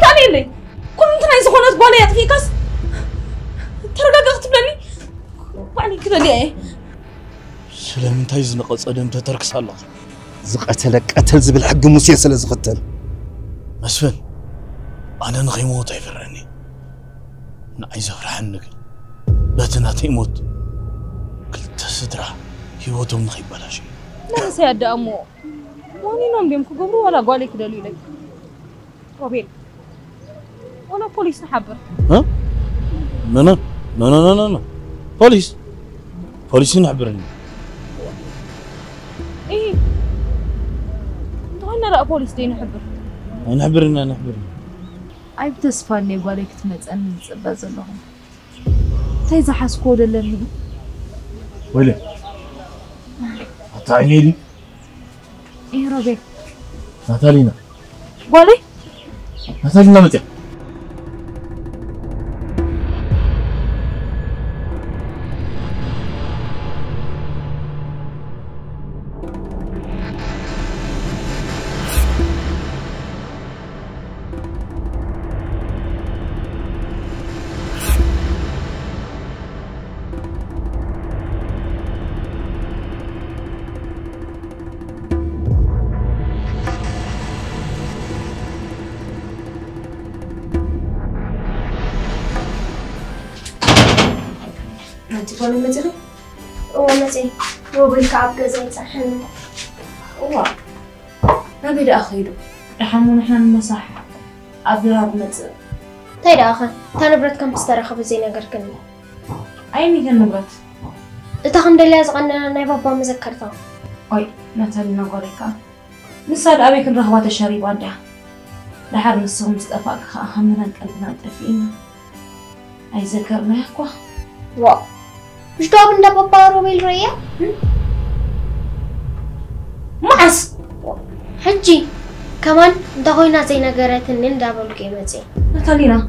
تعالي لي كل انت عايز خونات قولي يطفي كاس ترقق اختبلني وعني كده ليه سلام انت عايز نقص ادم تتركس الله زقتلك قتل زبل حق موسى سلا زقتل مسفن انا نغيموت يفرني انا عايز افرحنك باتنا تيموت قلت سدرا هيوتهم نخيب بلا شيء لا سيادة أمو واني نوم بيمكو قبرو ولا قولي كده لي وبين ولا بوليس نحبر ها؟ لا بوليس نحبرني ايه انتو رأى بوليس دي نحبر نحبرنا أي بتسفاني قولي كتمت أن نتباز لهم تايزا حاسكو دلني ويلي هتعيني لي ايه ربي ناتالينا قولي ناتالينا متى تقولي مزري؟ مزري روبي كعب جزاي صحن ما بيد أخيرو رحمو نحن المساح أبرار مزر تايدا أخا تنبرت كم تسترخب زي نجار كني أي ميكا نبرت تخن دليل أزغنا ناي بابا مذكرتها أي نتالينا غوريكا نسال أبيك الرهوات الشريب وانده لحر نصهم مستفاق خاهمنا قلبنا تفينا أي ذكرنا يحكوا واو مش دواب ندا بابا روبيل ريا؟ معس حجي كمان دغوينا زي نجارات النين دابل قيمتي نتالينا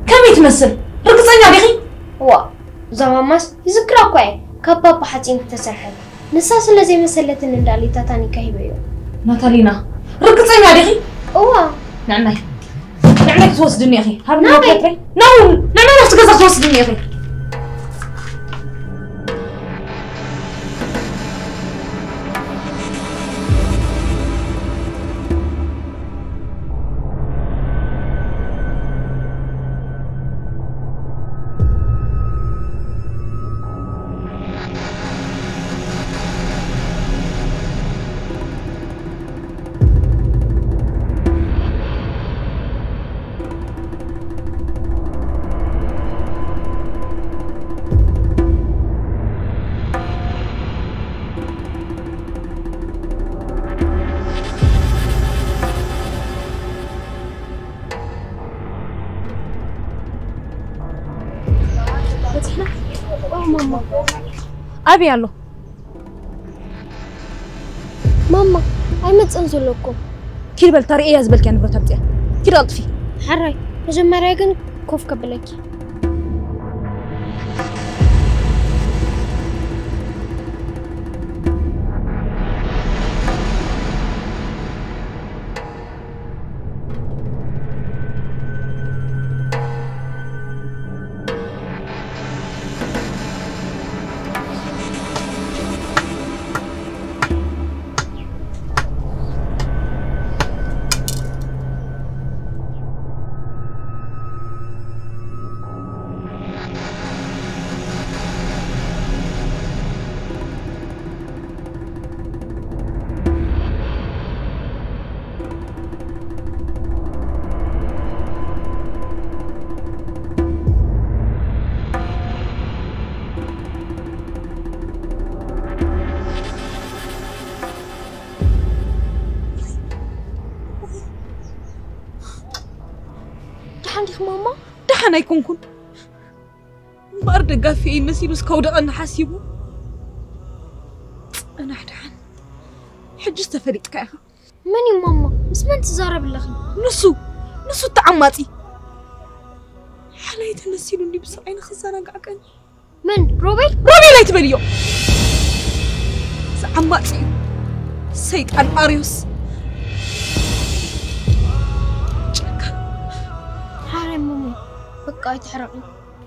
كم يتمثل؟ رقصينا بيخي؟ واو زمامس يذكرها كوي كبابا حتين تسرحل نساس اللي زي مسلة النين دالي تاتاني كهيبيو نتالينا رقصينا بيخي؟ واو نعمي توصدني أخي هرمي وقتري نعم نفسك إذا توصدني أخي أبي يالله ماما هاي ما تنزل لكم كير بالطريقة يزبل كان برتبتي كير ألطفي حراي مجمع راجن كوف قبلكي عندك ماما دحنا يكونكن بارد قافي مسيلو سكودا أنا حاسيبو أنا حدحن حج استفريت كاها ماني ماما بس ما انت زارة باللخي نسو تعماتي حلايت نسيلو اللي بسرعين خسارة قاكن من روبي لا يتبليو تعماتي سيد أريوس بقى يتحرقني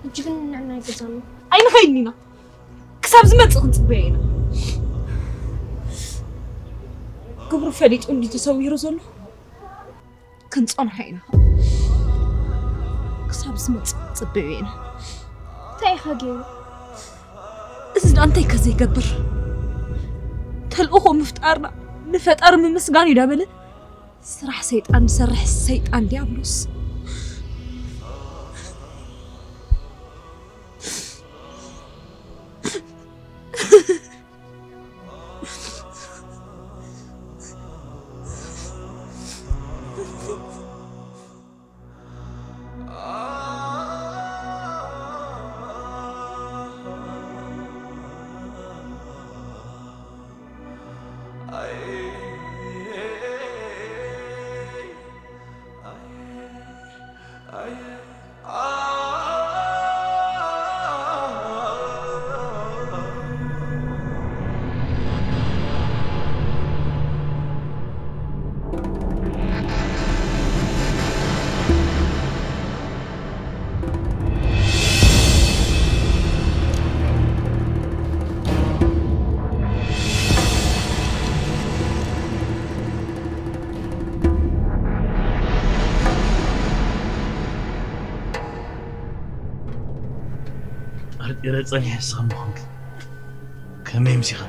وجبنا عنا يجزانا أين خيلنا كساب زمت نصبينا قبر فريد اللي تسوي رزله كنت أنا حينا كساب زمت نصبينا تاي خاجيو إذن أنتي كزي قبر تلقوه مفتقرنا نفتقر من مسقاني دابله سرح سيطان سرح السيطان ديابلوس إلى تصنيع الصغم خنك كم يمسي خن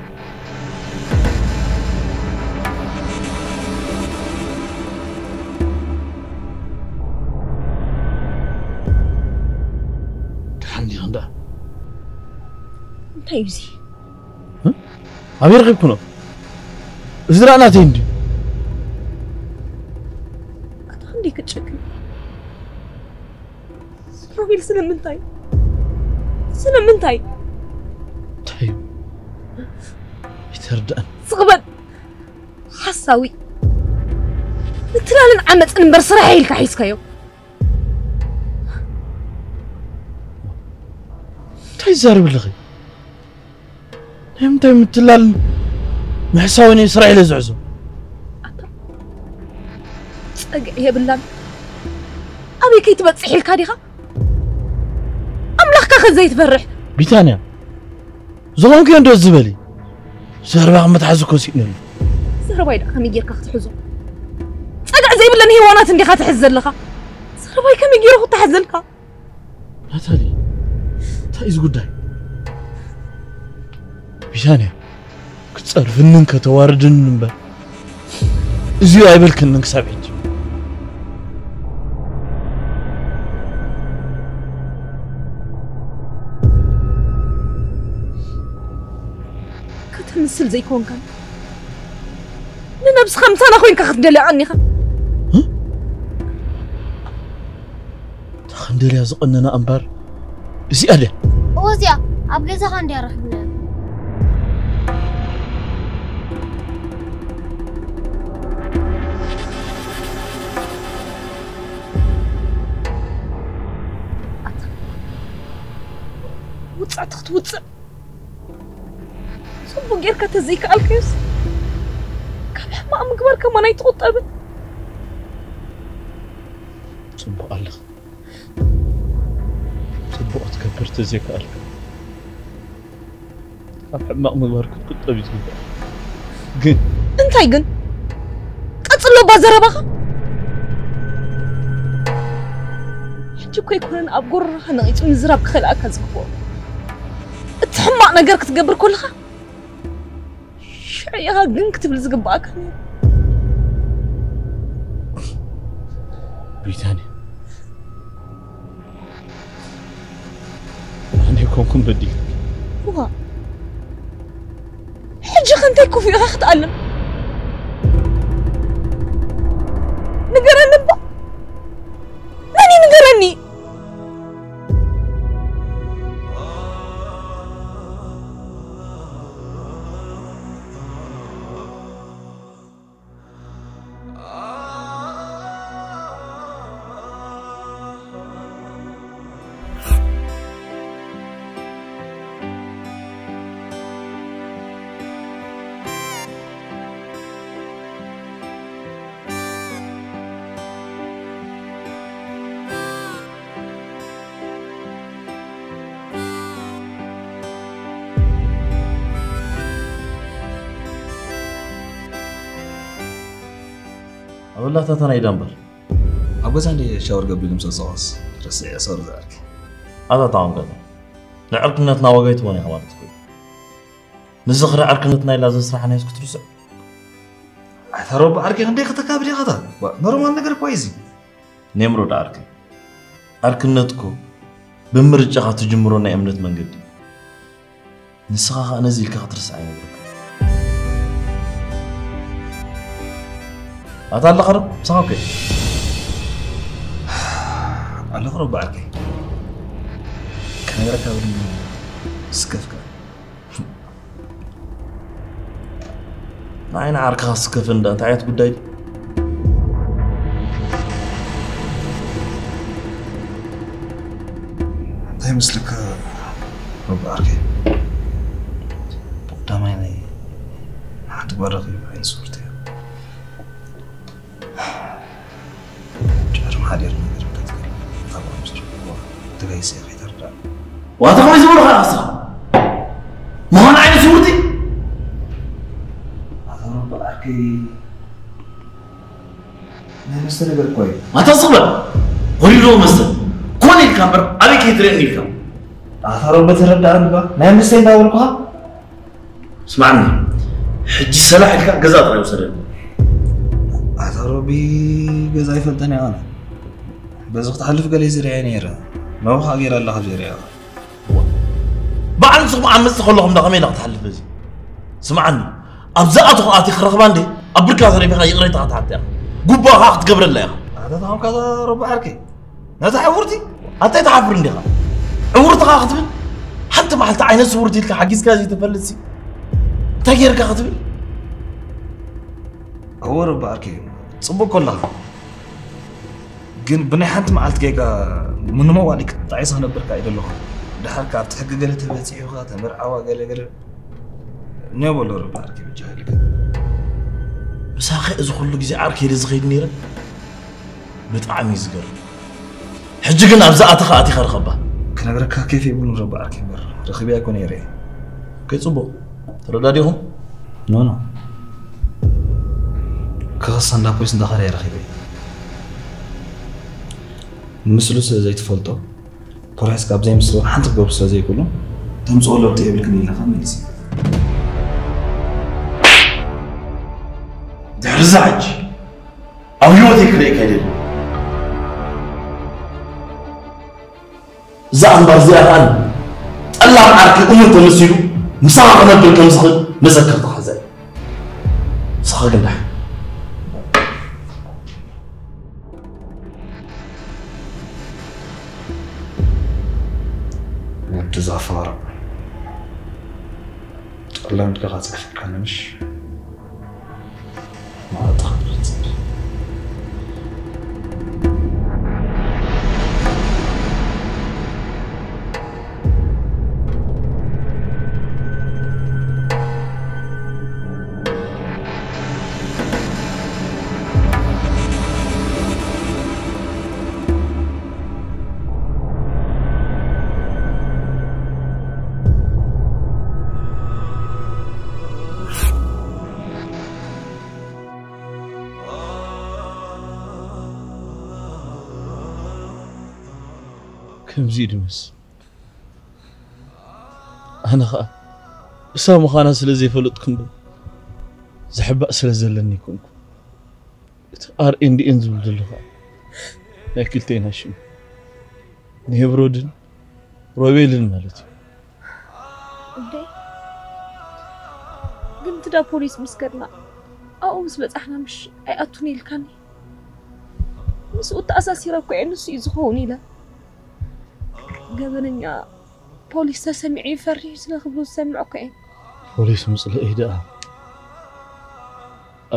تحني خندا أنت يوزي أبي رغب كنو إزرعنا تندي أنا عندي كتشكل روبيل سلم من تاي سلم من تاي طيب يتردأن صغبا حساوي نتلالن عمت انبر صراحي لك حيسكيو تاي زارب اللغي هم تاي متلالن محساوني صراحي لزعزو صقع يا بلان أبي كي تبتصحي الكاديخة أملاخ كاخذ زي تفرح بيتانيا زلون كي ندوز زبالي زربا عم تحزو كوسيني زرباي دا كم يجير كاخ تحزو صقع زي بلان هي وانا تندي خا تحزل لخا زرباي كم يجير خو تحزلكا لا تالي تايز قداي بيتانيا كتصرف انك تواردن نبا ازيو عيبلك انك سابعج كتمثل زي كون كان ننبس خمسان أخوين كخدلي عني خا تخندل يا زقننا أمبار زي أده وزيا أبغى زخان دي أرحبنا وتصع تخت وتصع صبو غير كتزيك الكيس كم حما مقبر كمان يتقطب صبو الله صبو أتكبر تزيك ألك كم حما مقبر كتقطب يتقطب قن انتاي قن قصلو بازربخ حجو كيكونن أب قرها نغيت مزراب خلقك زكبو تحمق نجار كتقبر كلها شعيها قن كتب لزقباك بريطانيا أنا كونكم بدي هو حجي خنتيكو في أخ تألم نقرن نبا ناني نقرني والله تاتنا يدمر أبغى عندي شاور قبل لمسة صوص رسي صار ذلك هذا طعم كذا لعركنتنا وقيت وانا حوارت نزخر عركنتنا إلا زسرح أنا يسكت رسع أثروا بعركي عندي كتكابري هذا نورمال نقدر كويسي نمرو دارك عركنتكو بمرجعة تجمرون أمنت من قد نسخة نزيل كخطرس عيني هذا اللي قرب صاحبك الله قرب بعركي كان يركب سكف نعين عارك سكف انت عيت قداي هاي مسلك رب عركي داميني هتبرغي بعين صورتي جار محادير نقدر نتكلم طبعا مستر تغيي سيخي ترجع وهذا يزور خلاص ما انا عين صورتي هذا رب عركي ما مستنقر كويس ما تصبر قولي مستر كون الكاميرا ابيك يدرني الكاميرا أثروا بتردد أنبا ما مستين داولكها اسمعني حجي سلاح لك جزات راي وسرد أثروا بي جزاي فلتني أنا بس وقت حلف قال يزري عينيرا ما هو غير الله جريا بعد سمع عم مستخلهم دقمي لا تحلف بزي سمعني ابزات اخواتي خرخباندي ابركا ثري بخا يقري تحت حتى غبا خاخ تقبر الله هذا طعم كذا ربع حركي لا تعورتي انت تعبر عندي عورتك اخذبن حتى ما حلت عين صورتي لك حقيس كازي تفلسي تغيرك اخذبن هو ربع حركي صبو كلها جن بني حنت معلت جيكا من ما وانك تعيسها نبرك ايد الله دحر كارت حق قالت بتي وخات مرعوا قال نيبل ربع حركي بجاهلك بس اخي اذا كل غزي عركي رزقيد نيره بطعم يزقر حجي كنا ابزاتك اتي خرخبه كنغرك كيف يقولون ربع حركي مر رخبي يكون يري كي صبو ترداديهم نو كغسان دابويس ندخل يا رخبي مسلو زي تفلطو بوريس كاب زي مسلو حنت قبس زي كله تمصو لو تيبل كنيلا خميسي دحرزاج او يوتي كريك هيدل زعم برزيان الله معك امنت مسيلو مساق نبل كمسخ نذكر تحزن صخ قندح تزافر الله انت غازك كان مش ما تخبرت كم زيد مس انا خا سامو خانا سلازي فلطكم زحب سلازلني كنكم ار ان دي انزل دلخا لكلتين هشم نهبرودن روبيلن مالتي እንዴ ግን ትዳ ፖሊስ መስከርና አው ምስ በጻሕና ምሽ አይአቱን ይልካኒ ምስ ተአሳሲራ እኮ እንሱ ይዝሆን ኢላ ገበነኛ ፖሊስ ተሰሚዕ ይፈሪ ስለኽብሩ ሰምዑ እኮ ፖሊስ ምስለ ኢዳ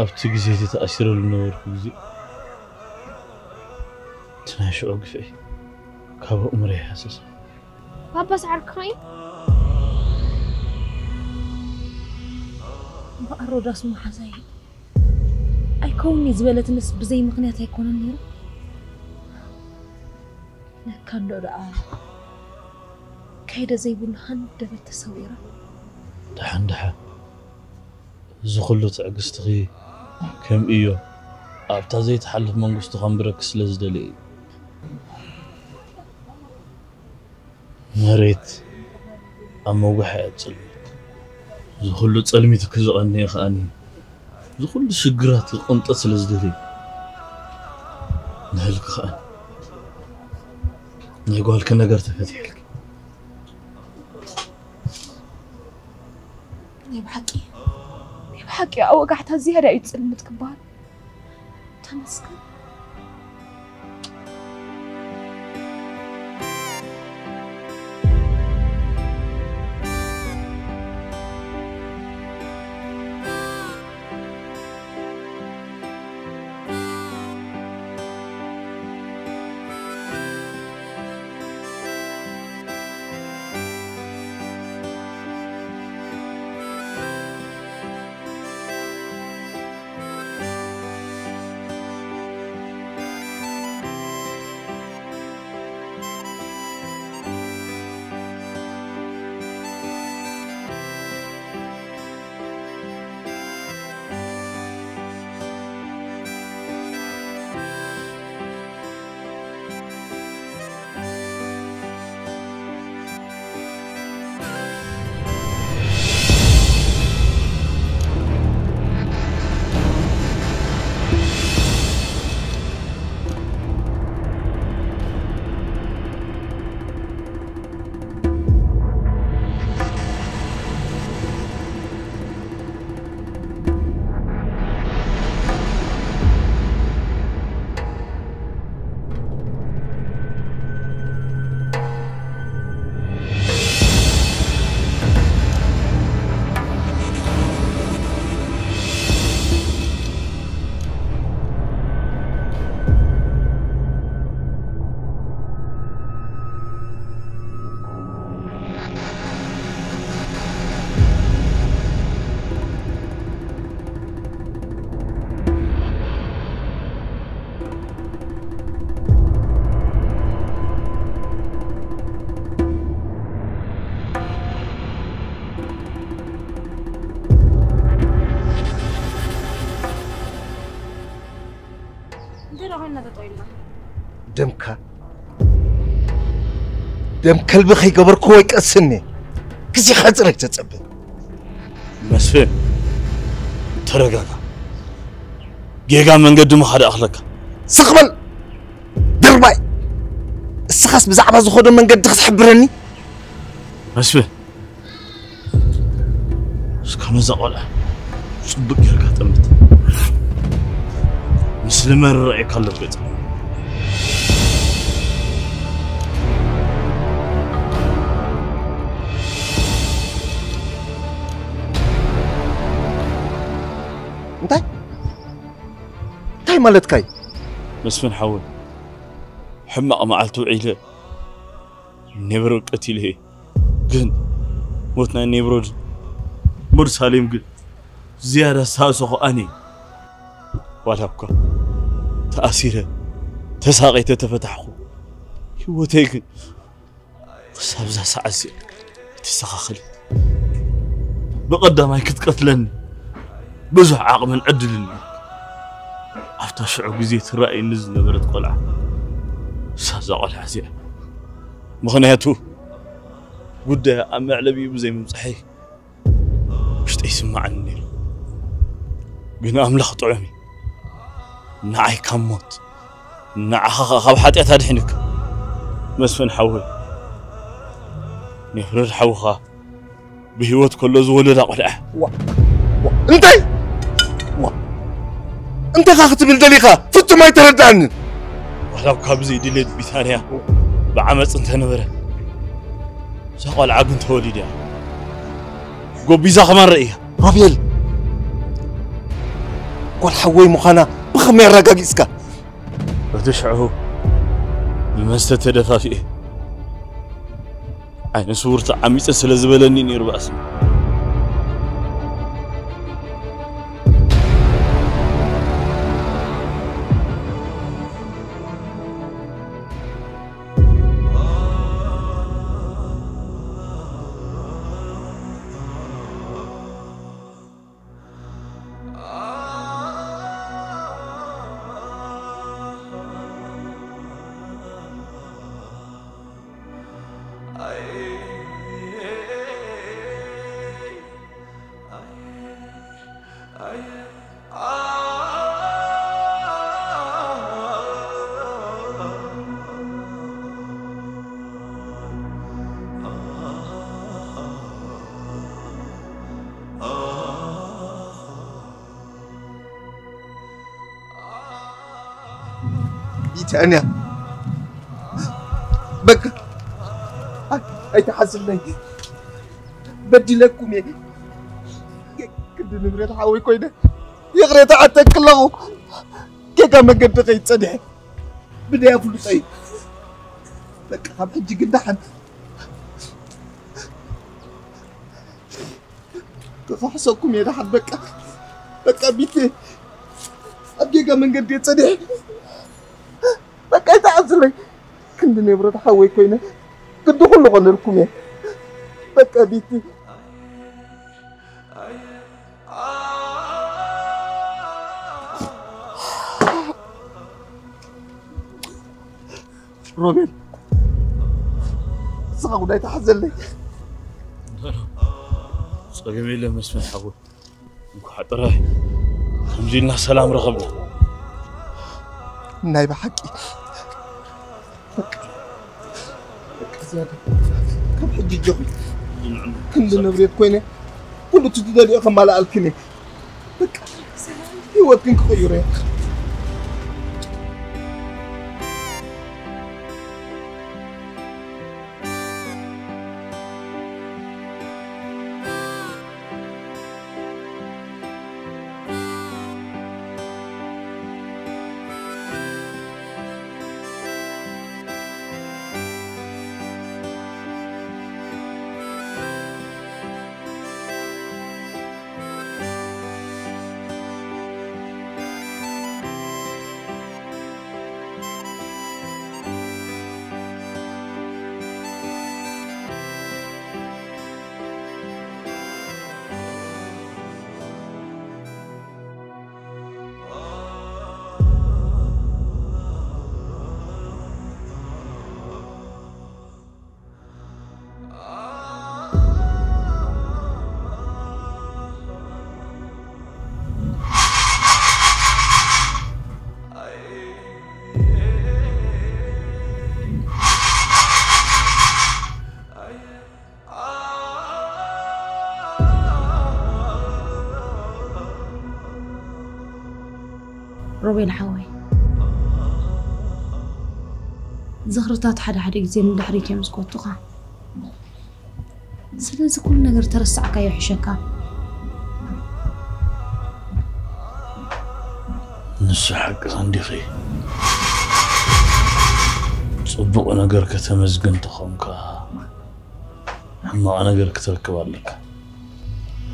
ኣብቲ ግዜ ተኣሲረሉ ነበርኩ ግዜ تناشو أقفي كابو أمري حاسس بابا سعركاي بقرو راس محزاي أي كوني زبالة الناس بزي مغنيات يكون النير لكن رأى كيدا زي بلهن دبت تصويرة دحن زخلو تعقستغي كم إيو أبتا زي تحلف منقص خمبرك سلزدلي مريت أما وحي أتصلمت زخلو تصلمي تكزقني يا خاني زخلو شقرات القنطة سلزدلي نهلك خان نيقول لك نقر تفتيلك بحقي أوقعت هزيها يتصلمت كبار تمسكن دم كلب خي قبر كويك أسني كزي خاطرك تتصبن مسفين ترقاقا جيغا من قد ما خدا أخلك سقبل درباي السخاس بزعبا زخودو من قد تحبرني مسفين سكما زقولا صدق يرقا تمت مسلم الرأي كالبت انتي مالتكاي مسفن حول حمق معلتو عيله نبرو قتيله جن موتنا نبرو مرساليم جن زيادة ساسو اني ولكن تأثيره تساقيته تفتحه هوتيك سابزا سعسي تسخخل بقدامي كتقتلن بزح عقم من عدل أفتح شعوب زيت الرأي نزل نبرت قلعة سازا قلعة زي مغنياتو قد أم علبي بزي ممسحي مش تيسمع عني بنا أملخ طعمي نعي كموت نع خاب حتى تدحنك مسفن حول نفرد حوخا بهوت كله زول قلعة انتي انت خاخت بالدليقة فت ما يتردعني ولو كابزي دليت بثانية بعمص انت نبره سقال عقن توليد يا قبي زخمن رئيه رابيل قول حوي مخانا بخمير رقاقيسكا وتشعه المستة تدفافئه عين صورة عميسة سلزبلني نير بأسم تانية بك أي تحزن لي بدي لكم يا كنت نبرد حاوي كوينة يغري تعتك كله كيكا ما قد غيت صدح بدي أفلوس أي بك خاب حجي قد حد كفحصكم يا دحد بك بيتي أبيك من قد يتصدق بك أنت عزلي كنت نبرد حاوي كوينة كنت كله غنركم يا بك بيتي روبين صغوا لا يتحزن لي صقمي له مسمن حقول انكو حطراي خمجينا سلام رغبنا نايب حقي زيادة كم حجي جوي كنت نبريد كوينة كله تدري أخم على الكني يوتين خيرين روبين حوي زغرتات حدا زين دحريت يمسكوتوها سلازي كل نجر ترسعك يا حشكا نسو حق صنديقي صبق نجر كتمزقن تخونكا حما نجر كتركب لك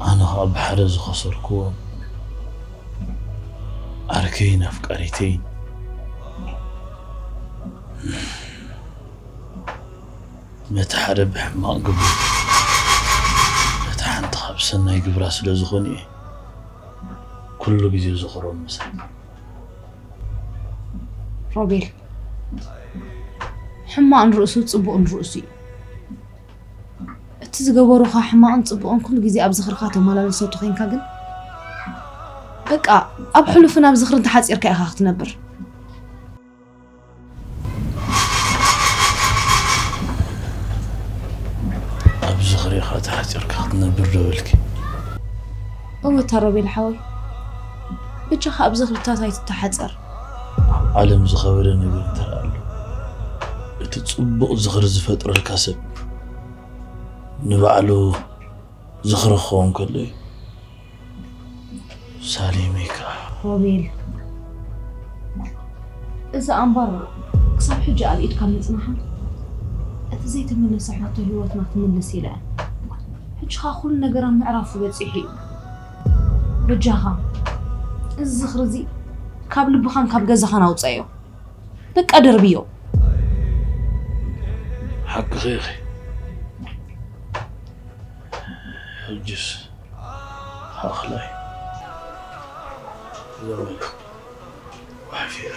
أنا بحرز خسركم أركين أفكاريتين متحرب حماق قبل متحنت خبسنا يقبر أسل زخوني كله جزي زخرون مثلا روبيل حما أن رؤسو تصبو أن رؤسي تزقبروخا حما أن تصبو أن كل جزي أبزخر خاتم مالا لصوتو خين كاقن بقى أب حلفنا بزخر انت حاسير كأخا اختنبر أب زخري خات حاسير كأختنبر دولك أو ترى بالحوي بتشخ أب زخر تاتاي تتحاسر عالم زخورنا نقول ترى له تتصبق زخر زفتر الكاسب نبعلو زخر خوان كله سالميك روبيل إذا أنبر قصب حجة على إيد كان نسمعها أتزيت من صحته هوت ما تمنس إلى حج خاخول نجران معرف بتصيحي بجاها الزخرزي كابل بخان كاب جزخان أو تصيو لك أدر بيو حق خيخي حجس أخلاي زوالي وحفيرة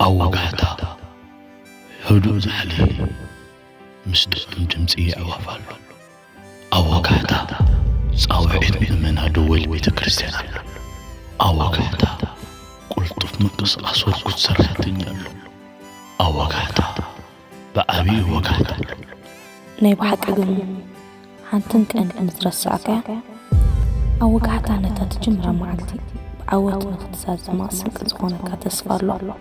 أوقعتا هدوء زحلي مصدق دمصي أوافال أوقعتا صاوعت من هدول بيت كريستيان أوقعتا قلت في مقص أصور كنت سرحتني أوقعتا بأبي وقعتا نايب حق أقول هانتن كأنك نترسعك أوقعتا نتات جمرة معلتي بأوت نختصاص ما سنك تكونك هتصفر له